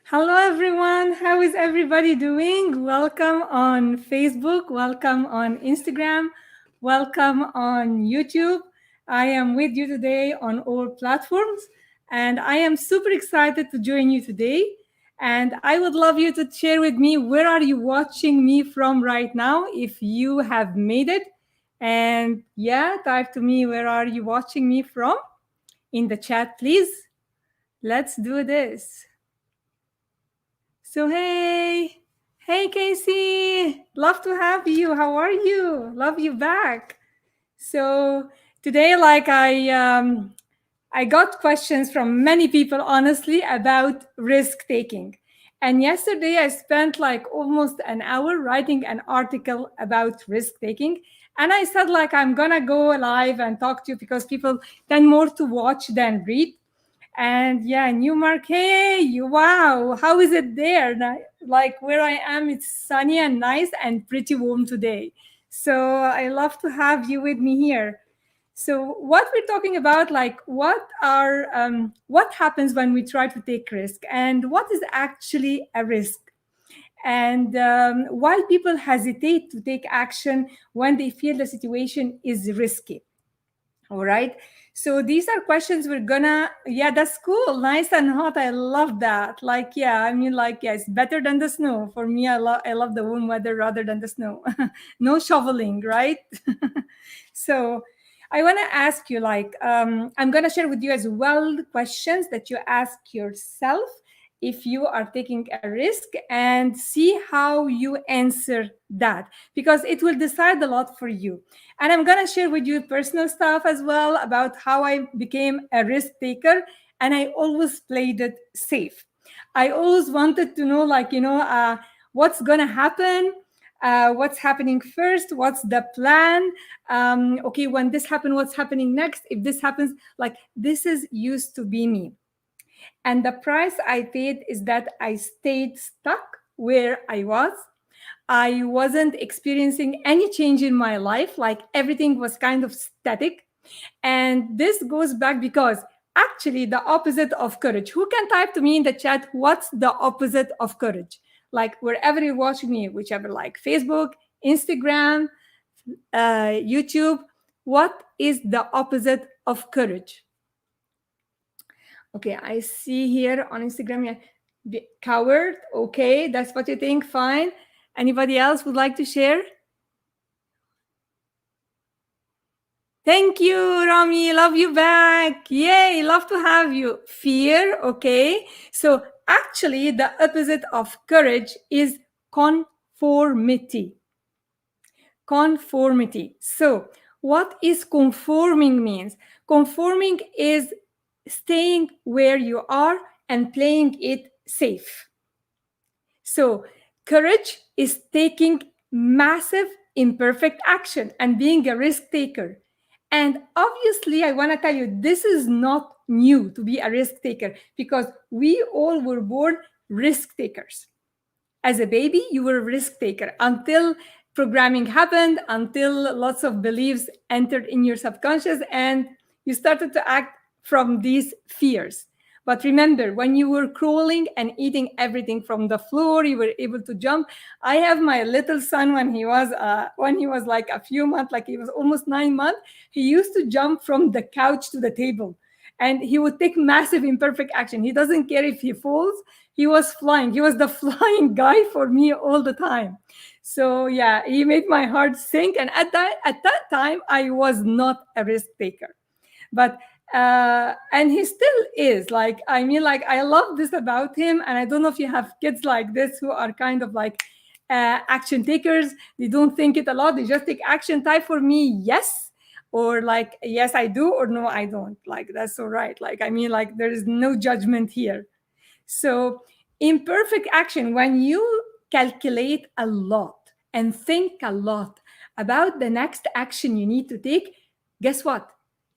Hello, everyone. How is everybody doing? Welcome on Facebook. Welcome on Instagram. Welcome on YouTube. I am with you today on all platforms, and I am super excited to join you today. And I would love you to share with me where are you watching me from right now if you have made it. And yeah, type to me where are you watching me from in the chat, please. Let's do this. So, hey, Casey, love to have you. How are you? Love you back. So today, I got questions from many people, honestly, about risk taking. And yesterday, I spent like almost an hour writing an article about risk taking. And I said, I'm gonna go live and talk to you because people tend more to watch than read. And yeah, Newmark, hey, wow, how is it there? Like where I am, it's sunny and nice and pretty warm today. So I love to have you with me here. So what we're talking about, what happens when we try to take risk, and what is actually a risk, and why people hesitate to take action when they feel the situation is risky. All right. So these are questions we're gonna, yeah, that's cool. Nice and hot. I love that. Yeah, it's better than the snow. For me, I love the warm weather rather than the snow. No shoveling, right? So I want to ask you, I'm gonna share with you as well questions that you ask yourself if you are taking a risk and see how you answer that because it will decide a lot for you. And I'm going to share with you personal stuff as well about how I became a risk taker. And I always played it safe. I always wanted to know, what's going to happen. What's happening first? What's the plan? Okay, when this happens, what's happening next? If this happens, this is used to be me. And the price I paid is that I stayed stuck where I was. I wasn't experiencing any change in my life, like everything was kind of static. And this goes back because actually the opposite of courage. Who can type to me in the chat what's the opposite of courage? Like wherever you're watching me, whichever, like Facebook, Instagram, YouTube, what is the opposite of courage? Okay, I see here on Instagram, yeah, coward. Okay, that's what you think. Fine. Anybody else would like to share? Thank you, Rami. Love you back. Yay, love to have you. Fear, okay. So actually, the opposite of courage is conformity. Conformity. So what is conforming means? Conforming is staying where you are and playing it safe. So courage is taking massive imperfect action and being a risk taker. And obviously, I want to tell you, this is not new to be a risk taker because we all were born risk takers. As a baby, you were a risk taker until programming happened, until lots of beliefs entered in your subconscious, and you started to act from these fears. But remember, when you were crawling and eating everything from the floor, you were able to jump. I have my little son when he was like a few months, like he was almost 9 months. He used to jump from the couch to the table, and he would take massive imperfect action. He doesn't care if he falls. He was flying. He was the flying guy for me all the time. So yeah, he made my heart sink. And at that time, I was not a risk taker, but and he still is. I love this about him. And I don't know if you have kids like this who are kind of like action takers. They don't think it a lot. They just take action. Type for me, yes, or like yes I do, or no I don't. Like that's all right. There is no judgment here. So imperfect action, when you calculate a lot and think a lot about the next action you need to take, guess what?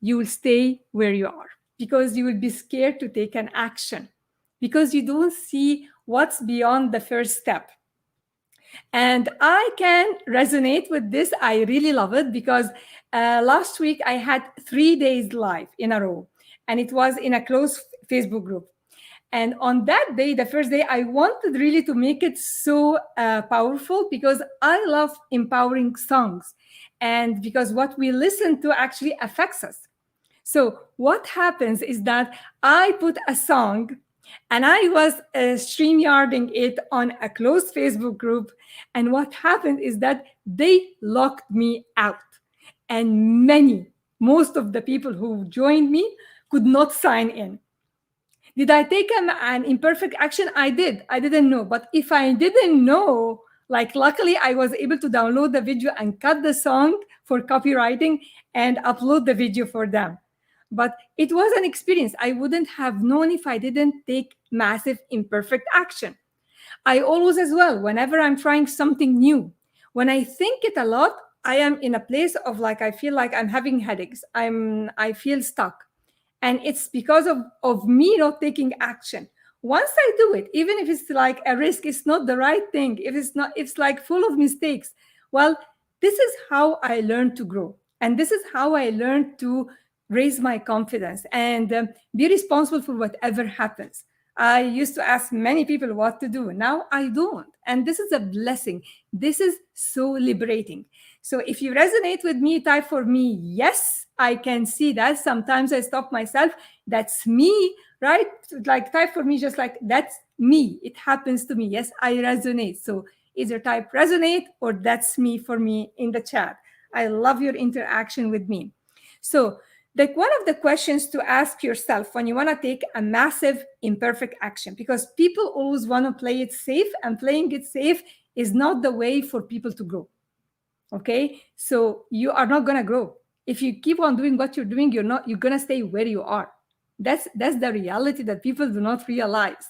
You will stay where you are because you will be scared to take an action because you don't see what's beyond the first step. And I can resonate with this. I really love it because last week I had 3 days live in a row, and it was in a closed Facebook group. And on that day, the first day, I wanted really to make it so powerful because I love empowering songs and because what we listen to actually affects us. So what happens is that I put a song and I was StreamYarding it on a closed Facebook group. And what happened is that they locked me out. And most of the people who joined me could not sign in. Did I take an imperfect action? I did. I didn't know. But if I didn't know, like luckily I was able to download the video and cut the song for copywriting and upload the video for them. But it was an experience I wouldn't have known if I didn't take massive imperfect action. I always, as well, whenever I'm trying something new, when I think it a lot, I am in a place of like, I feel like I'm having headaches. I feel stuck. And it's because of me not taking action. Once I do it, even if it's like a risk, it's not the right thing. If it's not, it's like full of mistakes. Well, this is how I learned to grow. And this is how I learned to raise my confidence and be responsible for whatever happens. I used to ask many people what to do. Now I don't. And this is a blessing. This is so liberating. So if you resonate with me, type for me, yes, I can see that. Sometimes I stop myself. That's me, right? Like type for me, just like that's me. It happens to me. Yes, I resonate. So either type resonate or that's me for me in the chat. I love your interaction with me. So like one of the questions to ask yourself when you want to take a massive imperfect action, because people always want to play it safe, and playing it safe is not the way for people to grow. Okay, so you are not going to grow if you keep on doing what you're doing. You're going to stay where you are. That's the reality that people do not realize.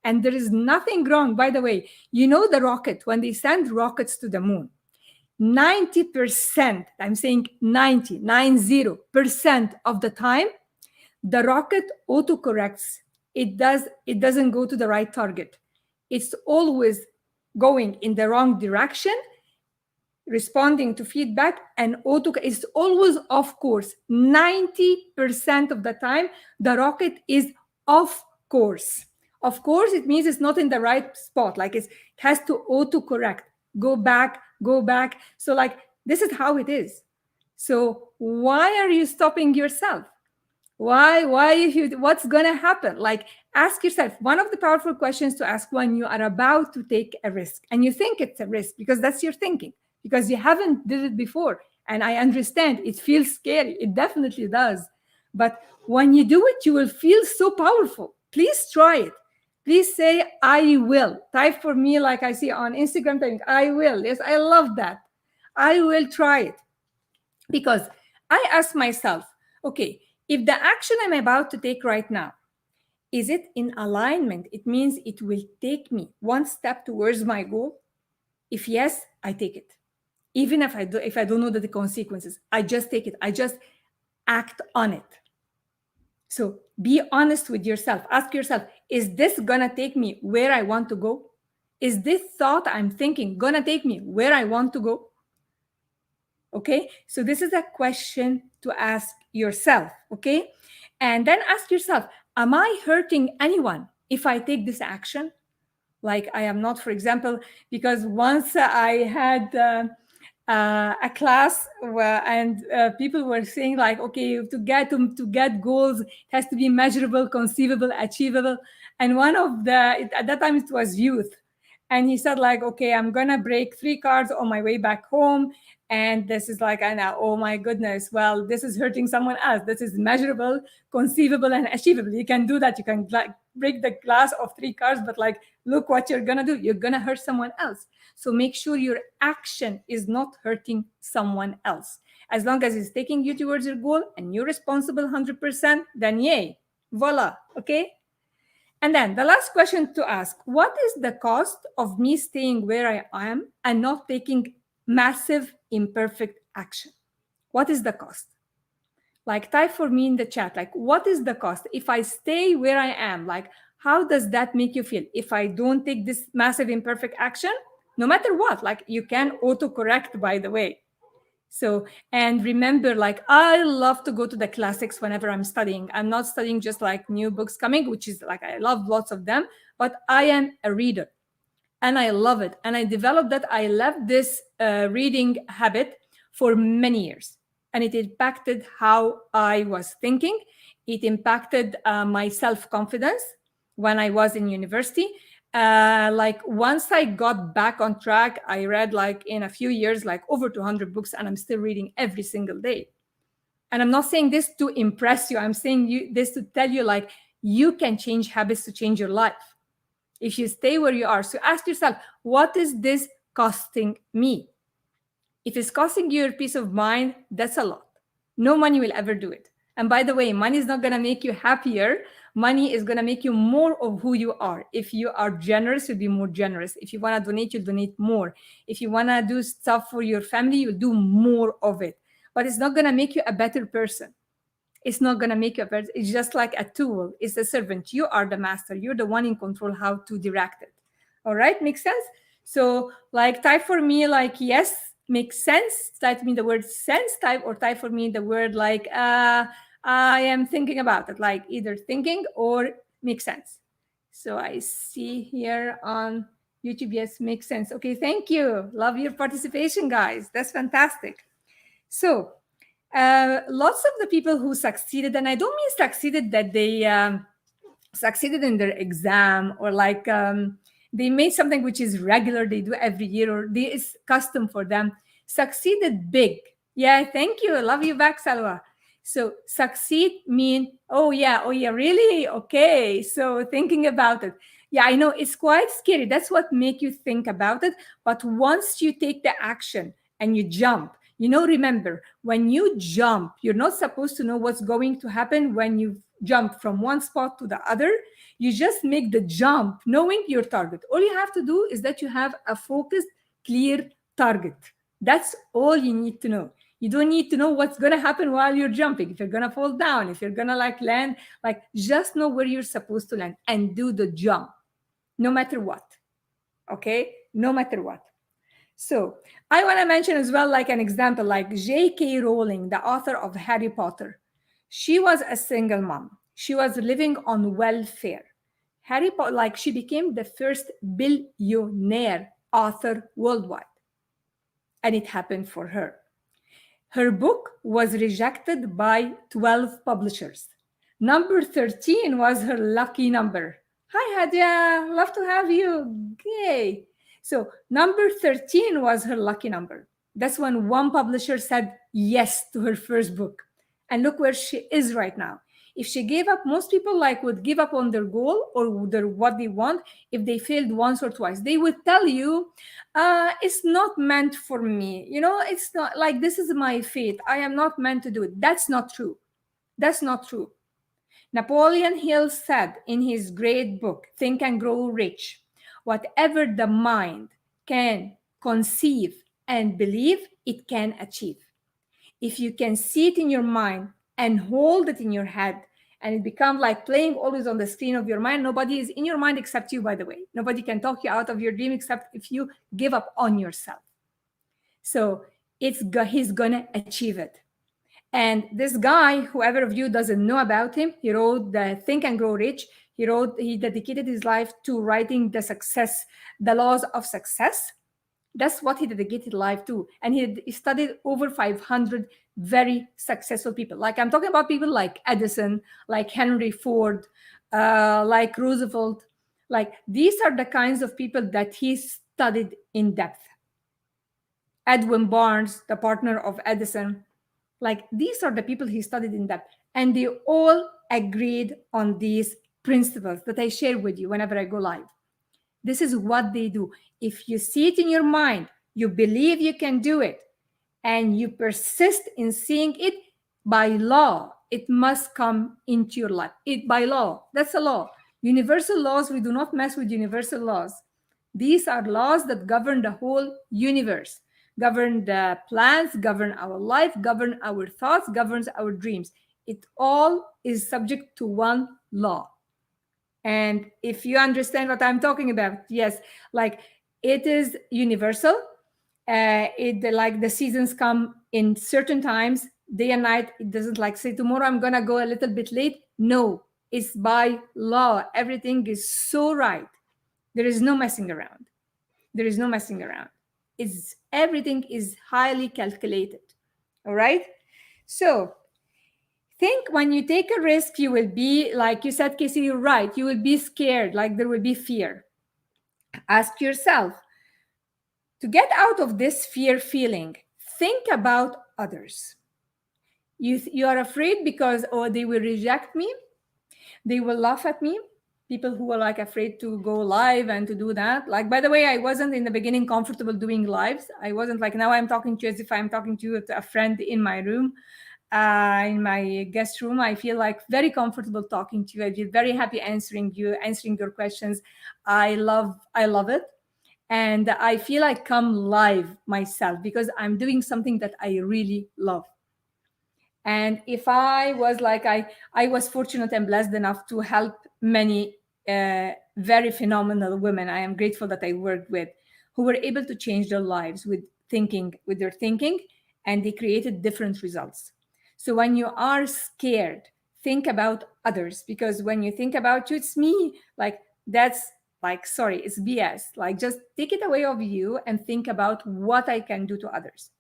And there is nothing wrong, by the way. You know, the rocket, when they send rockets to the moon, 90%, I'm saying 90% of the time, the rocket autocorrects. It doesn't go to the right target. It's always going in the wrong direction, responding to feedback, and it's always off course. 90% of the time, the rocket is off course. Of course, it means it's not in the right spot. Like it has to autocorrect, go back. So like, this is how it is. So why are you stopping yourself? What's going to happen? Like, ask yourself, one of the powerful questions to ask when you are about to take a risk and you think it's a risk, because that's your thinking, because you haven't did it before. And I understand it feels scary. It definitely does. But when you do it, you will feel so powerful. Please try it. Please say, I will. Type for me, like I see on Instagram, typing, I will. Yes, I love that. I will try it. Because I ask myself, okay, if the action I'm about to take right now, is it in alignment? It means it will take me one step towards my goal. If yes, I take it. Even if I don't know the consequences, I just take it. I just act on it. So be honest with yourself. Ask yourself, is this gonna take me where I want to go? Is this thought I'm thinking gonna take me where I want to go? Okay, so this is a question to ask yourself, okay? And then ask yourself, am I hurting anyone if I take this action? Like I am not, for example, because once I had a class and people were saying like, okay, to get goals, it has to be measurable, conceivable, achievable. And one of at that time it was youth. And he said like, okay, I'm gonna break 3 cars on my way back home. And this is like, oh my goodness, well, this is hurting someone else. This is measurable, conceivable, and achievable. You can do that. You can like break the glass of 3 cars, but like, look what you're gonna do. You're gonna hurt someone else. So make sure your action is not hurting someone else. As long as it's taking you towards your goal and you're responsible 100%, then yay, voila, okay? And then the last question to ask, what is the cost of me staying where I am and not taking massive imperfect action? What is the cost? Like type for me in the chat, like what is the cost? If I stay where I am, like how does that make you feel? If I don't take this massive imperfect action, no matter what, like you can autocorrect, by the way. So, and remember, like, I love to go to the classics whenever I'm studying. I'm not studying just like new books coming, which is like, I love lots of them, but I am a reader and I love it. And I developed that. I left this reading habit for many years, and it impacted how I was thinking. It impacted my self confidence when I was in university. Like once I got back on track, I read like in a few years, like over 200 books, and I'm still reading every single day. And I'm not saying this to impress you. I'm saying this to tell you, like, you can change habits to change your life if you stay where you are. So ask yourself, what is this costing me? If it's costing you your peace of mind, that's a lot. No money will ever do it. And by the way, money is not going to make you happier. Money is going to make you more of who you are. If you are generous, you'll be more generous. If you want to donate, you'll donate more. If you want to do stuff for your family, you'll do more of it. But it's not going to make you a better person. It's not going to make you a person. It's just like a tool. It's a servant. You are the master. You're the one in control how to direct it. All right, makes sense? So like type for me like yes, makes sense. Type me the word sense, type, or type for me the word like I am thinking about it, like either thinking or makes sense. So I see here on YouTube, yes, makes sense. Okay, thank you. Love your participation, guys. That's fantastic. So lots of the people who succeeded, and I don't mean succeeded that they succeeded in their exam, or like they made something which is regular, they do every year, or they is custom for them, succeeded big. Yeah, thank you. I love you back, Salwa. So succeed mean, oh yeah, really? Okay. So thinking about it. Yeah, I know it's quite scary. That's what make you think about it. But once you take the action and you jump, remember, when you jump, you're not supposed to know what's going to happen when you jump from one spot to the other. You just make the jump knowing your target. All you have to do is that you have a focused, clear target. That's all you need to know. You don't need to know what's going to happen while you're jumping, if you're going to fall down, if you're going to like land. Like, just know where you're supposed to land and do the jump no matter what. Okay, no matter what. So I want to mention as well, like an example, like J.K. Rowling, the author of Harry Potter. She was a single mom. She was living on welfare. Harry Potter, like, she became the first billionaire author worldwide. And it happened for her. Her book was rejected by 12 publishers. Number 13 was her lucky number. Hi, Hadia. Love to have you. Yay. So, number 13 was her lucky number. That's when one publisher said yes to her first book. And look where she is right now. If she gave up, most people like would give up on their goal or their what they want if they failed once or twice. They would tell you, it's not meant for me. It's not like this is my fate. I am not meant to do it. That's not true. That's not true. Napoleon Hill said in his great book, Think and Grow Rich, whatever the mind can conceive and believe, it can achieve. If you can see it in your mind and hold it in your head, and it becomes like playing always on the screen of your mind. Nobody is in your mind except you, by the way. Nobody can talk you out of your dream except if you give up on yourself. So he's gonna achieve it. And this guy, whoever of you doesn't know about him, he wrote the Think and Grow Rich. He dedicated his life to writing the laws of success. That's what he dedicated life to. And he studied over 500 very successful people. Like, I'm talking about people like Edison, like Henry Ford, like Roosevelt. Like, these are the kinds of people that he studied in depth. Edwin Barnes, the partner of Edison. Like, these are the people he studied in depth. And they all agreed on these principles that I share with you whenever I go live. This is what they do. If you see it in your mind, you believe you can do it, and you persist in seeing it, by law, it must come into your life. By law, that's a law. Universal laws, we do not mess with universal laws. These are laws that govern the whole universe, govern the plants, govern our life, govern our thoughts, governs our dreams. It all is subject to one law. And if you understand what I'm talking about, yes, like, it is universal. It like the seasons come in certain times, day and night. It doesn't like say tomorrow I'm gonna go a little bit late. No, it's by law. Everything is so right. There is no messing around. There is no messing around. It's everything is highly calculated. All right. So think when you take a risk, you will be like you said, Casey. You're right. You will be scared. Like there will be fear. Ask yourself, to get out of this fear feeling, think about others. You are afraid because, oh, they will reject me, they will laugh at me. People who are like afraid to go live and to do that. Like, by the way, I wasn't in the beginning comfortable doing lives. I wasn't like, now I'm talking to you as if I'm talking to you, to a friend in my room, in my guest room. I feel like very comfortable talking to you. I feel very happy answering you, answering your questions. I love it. And I feel I come live myself because I'm doing something that I really love. And if I was like I was fortunate and blessed enough to help many very phenomenal women. I am grateful that I worked with, who were able to change their lives with their thinking, and they created different results. So when you are scared, think about others, because when you think about you, it's me, like that's like, sorry, it's BS. Like just take it away of you and think about what I can do to others.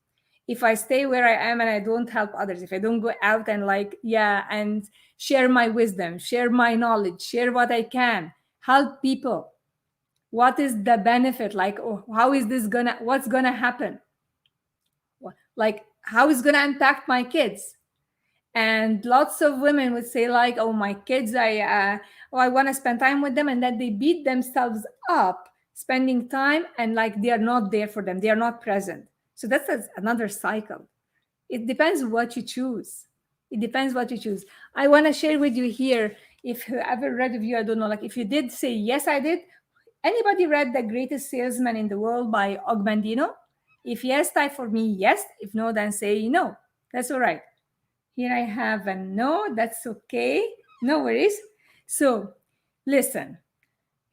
If I stay where I am and I don't help others, if I don't go out and like, yeah, and share my wisdom, share my knowledge, share what I can, help people, what is the benefit? Like, oh, how is this gonna, what's gonna happen? Like, how is gonna impact my kids? And lots of women would say like, oh, my kids, I want to spend time with them, and then they beat themselves up spending time, and like they are not there for them, they are not present. So that's another cycle. It depends what you choose. It depends what you choose. I want to share with you here, if whoever read of you, I don't know, like if you did say yes, I did. Anybody read The Greatest Salesman in the World by Ogmandino? If yes, type for me yes. If no, then say no. That's all right. Here I have a no. That's okay. No worries. So listen,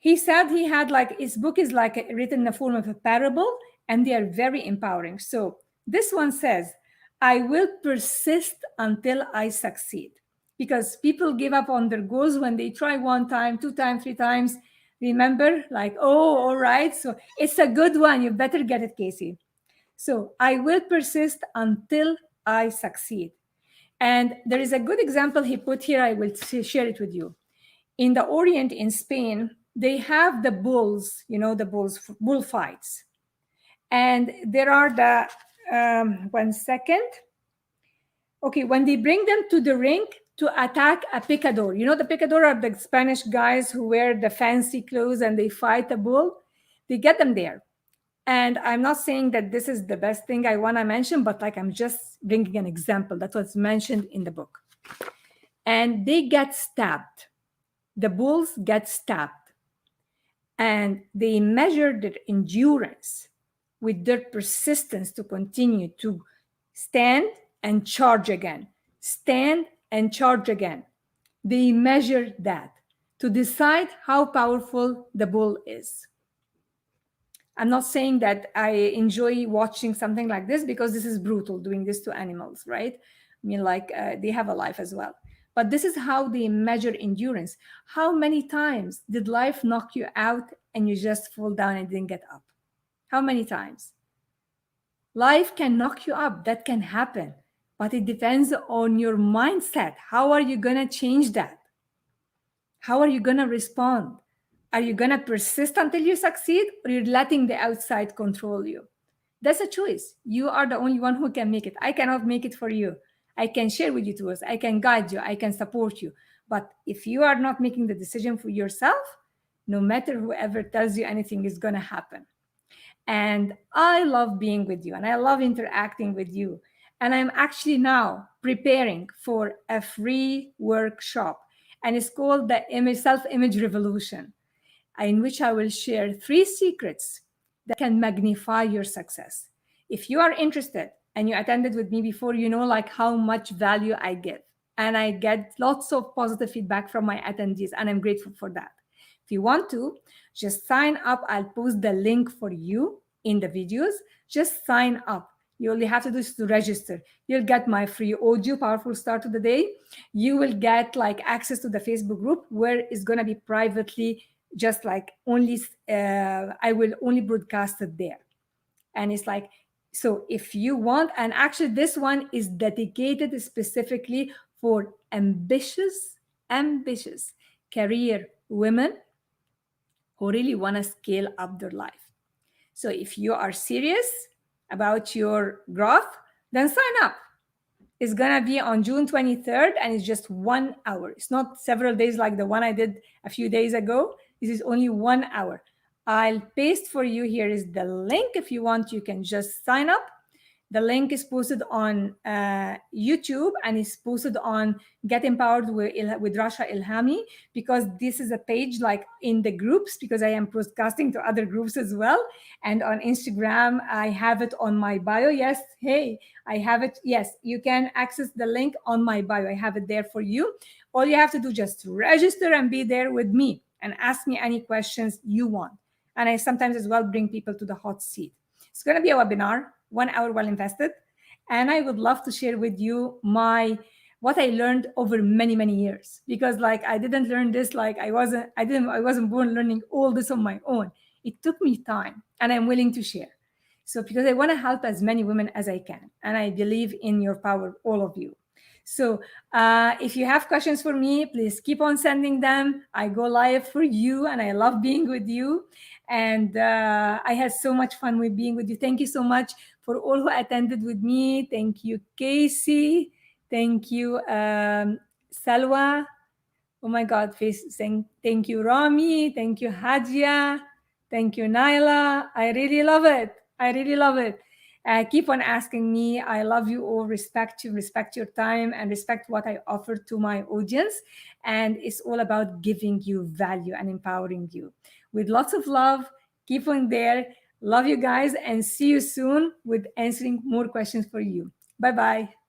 he said he had like his book is like written in the form of a parable, and they are very empowering. So this one says, I will persist until I succeed, because people give up on their goals when they try one time, two times, three times. Remember, like, oh, all right, so it's a good one, you better get it, Casey. So I will persist until I succeed. And there is a good example he put here. I will share it with you. In the Orient, in Spain, they have the bulls, the bulls, bullfights. And there are the, 1 second. Okay, when they bring them to the ring to attack a picador, the picador are the Spanish guys who wear the fancy clothes and they fight a bull. They get them there. And I'm not saying that this is the best thing I want to mention, but like I'm just bringing an example. That's what's mentioned in the book. And they get stabbed. The bulls get stabbed. And they measure their endurance with their persistence to continue to stand and charge again, stand and charge again. They measure that to decide how powerful the bull is. I'm not saying that I enjoy watching something like this, because this is brutal, doing this to animals, right? I mean, like they have a life as well. But this is how they measure endurance. How many times did life knock you out and you just fall down and didn't get up? How many times? Life can knock you up. That can happen. But it depends on your mindset. How are you going to change that? How are you going to respond? Are you going to persist until you succeed, or you're letting the outside control you? That's a choice. You are the only one who can make it. I cannot make it for you. I can share with you tools. I can guide you. I can support you. But if you are not making the decision for yourself, no matter whoever tells you anything is going to happen. And I love being with you, and I love interacting with you. And I'm actually now preparing for a free workshop, and it's called the Self-Image Revolution, in which I will share 3 secrets that can magnify your success. If you are interested and you attended with me before, you know like how much value I give. And I get lots of positive feedback from my attendees, and I'm grateful for that. If you want to, just sign up. I'll post the link for you. in the videos, just sign up. You only have to do is to register. You'll get my free audio, Powerful Start to the Day. You will get like access to the Facebook group where it's gonna be privately, just like only I will only broadcast it there. And it's like, so if you want, and actually this one is dedicated specifically for ambitious career women who really want to scale up their life. So if you are serious about your growth, then sign up. It's gonna be on June 23rd, and it's just 1 hour. It's not several days like the one I did a few days ago. This is only 1 hour. I'll paste for you. Here is the link. If you want, you can just sign up. The link is posted on YouTube, and is posted on Get Empowered with Rasha Ilhami, because this is a page like in the groups, because I am broadcasting to other groups as well. And on Instagram, I have it on my bio. Yes, hey, I have it. Yes, you can access the link on my bio. I have it there for you. All you have to do, just register and be there with me and ask me any questions you want. And I sometimes as well bring people to the hot seat. It's going to be a webinar, 1 hour well invested. And I would love to share with you what I learned over many years. Because like I didn't learn this, like I wasn't born learning all this on my own. It took me time, and I'm willing to share. So because I want to help as many women as I can. And I believe in your power, all of you. So if you have questions for me, please keep on sending them. I go live for you, and I love being with you. And I had so much fun with being with you. Thank you so much for all who attended with me. Thank you, Casey. Thank you, Salwa. Oh my God, saying thank you, Rami. Thank you, Hadia. Thank you, Naila. I really love it. I really love it. Keep on asking me. I love you all. Respect you, respect your time, and respect what I offer to my audience. And it's all about giving you value and empowering you. With lots of love, keep on there. Love you guys, and see you soon with answering more questions for you. Bye bye.